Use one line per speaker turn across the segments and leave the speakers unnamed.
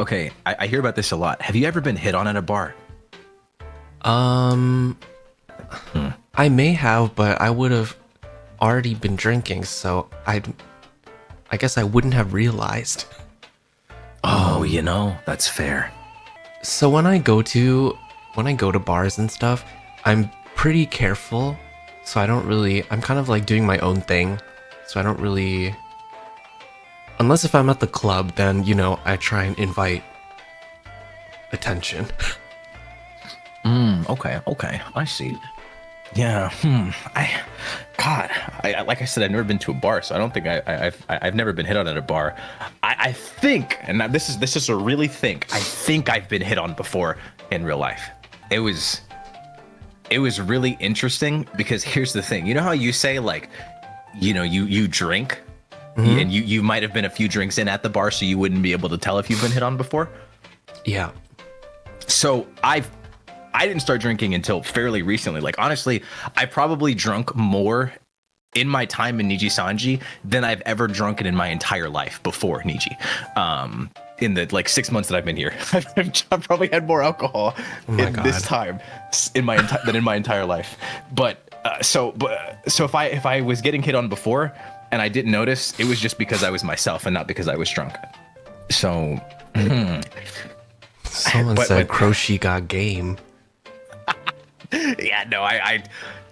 Okay, I hear about this a lot. Have you ever been hit on at a bar?
Um, I may have, but I would have already been drinking, so I guess I wouldn't have realized.
Oh, that's fair.
So when I go to bars and stuff, I'm pretty careful. So I'm kind of like doing my own thing. So I don't really, unless if I'm at the club, then I try and invite attention.
Okay, I see. Yeah, like I said, I've never been to a bar, so I don't think I've never been hit on at a bar. I think, and this is a really think. I think I've been hit on before in real life. It was really interesting because here's the thing. You know how you say like, you drink, and you might have been a few drinks in at the bar, so you wouldn't be able to tell if you've been hit on before.
Yeah.
So I didn't start drinking until fairly recently. Like, honestly, I probably drunk more in my time in Nijisanji than I've ever drunken in my entire life before Niji. In the 6 months that I've been here, I've probably had more alcohol this time than in my entire life. But so if I was getting hit on before and I didn't notice, it was just because I was myself and not because I was drunk. So
Someone said Croshi got game.
Yeah, no,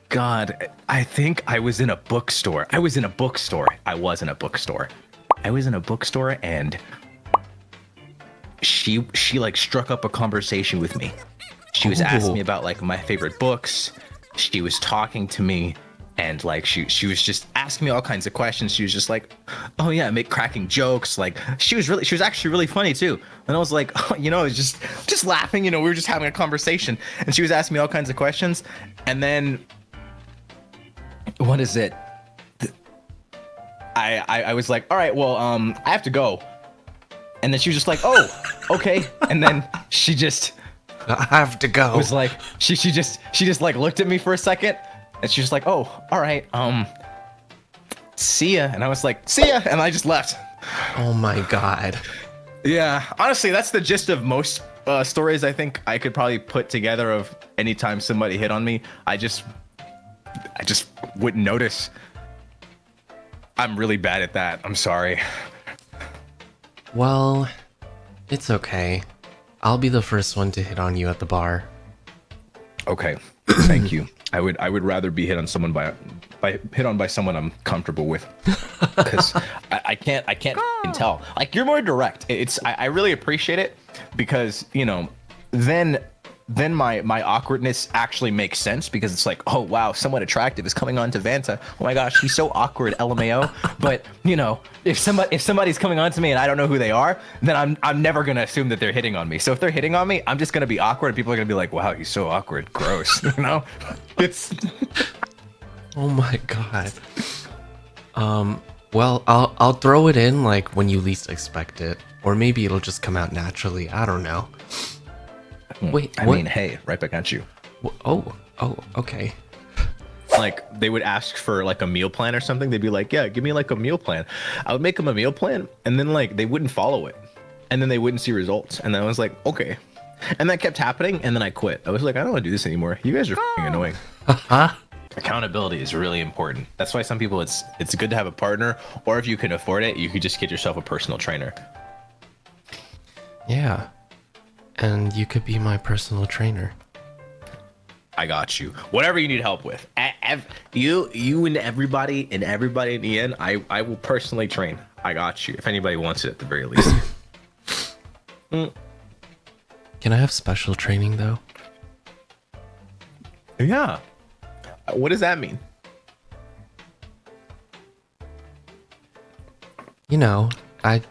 God, I think I was in a bookstore. I was in a bookstore, and she like struck up a conversation with me. She was asking me about like my favorite books. She was talking to me, and like she was just asking me all kinds of questions. She was just like, oh yeah, cracking jokes. Like she was actually really funny too. And I was like, oh, I was just laughing. We were just having a conversation, and she was asking me all kinds of questions. And then what is it? I was like, all right, well, I have to go. And then she was just like, oh, okay. And then she just
I have to go.
was like, she just like looked at me for a second, and she was like, oh, all right, see ya. And I was like, see ya, and I just left.
Oh my god.
Yeah, honestly, that's the gist of most stories I think I could probably put together of anytime somebody hit on me. I just wouldn't notice. I'm really bad at that. I'm sorry.
Well, it's okay. I'll be the first one to hit on you at the bar.
Okay, thank you. I would rather be hit on by someone I'm comfortable with, because I can't tell. Like, you're more direct. I really appreciate it, because then my awkwardness actually makes sense, because it's like, oh wow, someone attractive is coming on to Vanta. Oh my gosh, he's so awkward, LMAO. But if somebody's coming on to me and I don't know who they are, then I'm never gonna assume that they're hitting on me. So if they're hitting on me, I'm just gonna be awkward, and people are gonna be like, wow, he's so awkward, gross. It's
Oh my god. Well, I'll throw it in like when you least expect it, or maybe it'll just come out naturally. I don't know. Wait,
I mean, hey, right back at you.
Oh, okay.
Like, they would ask for like a meal plan or something. They'd be like, yeah, give me like a meal plan. I would make them a meal plan, and then like they wouldn't follow it, and then they wouldn't see results, and then I was like, okay. And that kept happening, and then I quit. I was like, I don't want to do this anymore. You guys are f***ing annoying. Accountability is really important. That's why some people, it's good to have a partner, or if you can afford it, you could just get yourself a personal trainer.
Yeah. And you could be my personal trainer.
I got you. Whatever you need help with. You and everybody in the end, I will personally train. I got you. If anybody wants it, at the very least.
Can I have special training though?
Yeah. What does that mean?
I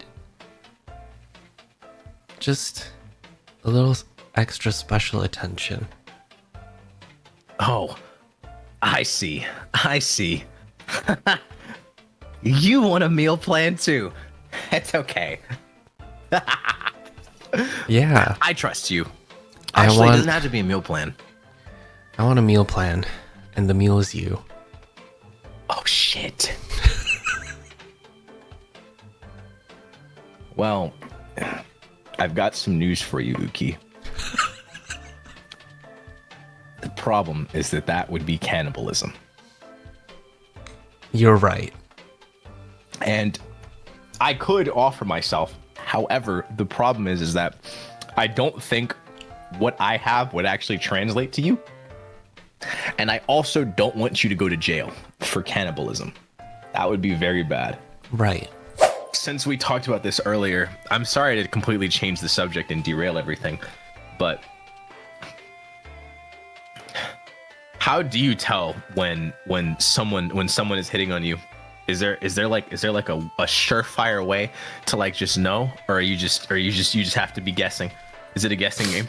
just a little extra special attention.
Oh, I see. You want a meal plan too. It's okay.
Yeah.
I trust you. Actually, it doesn't have to be a meal plan.
I want a meal plan, and the meal is you.
Oh, shit. Well, I've got some news for you, Uki. The problem is that would be cannibalism.
You're right.
And I could offer myself. However, the problem is that I don't think what I have would actually translate to you. And I also don't want you to go to jail for cannibalism. That would be very bad.
Right.
Since we talked about this earlier, I'm sorry to completely change the subject and derail everything, but how do you tell when someone is hitting on you? Is there like a surefire way to like just know, or you just have to be guessing? Is it a guessing game?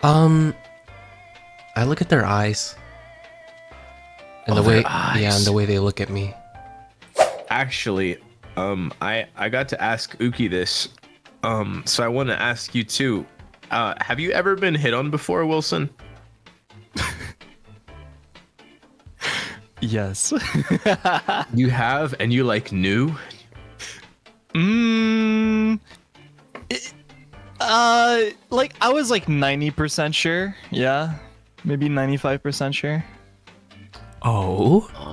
I look at their eyes. And and the way they look at me.
Actually, I got to ask Uki this, so I want to ask you too. Have you ever been hit on before, Wilson?
Yes.
You have, and you like knew?
Like I was like 90% sure. Yeah, maybe 95% sure.
Oh?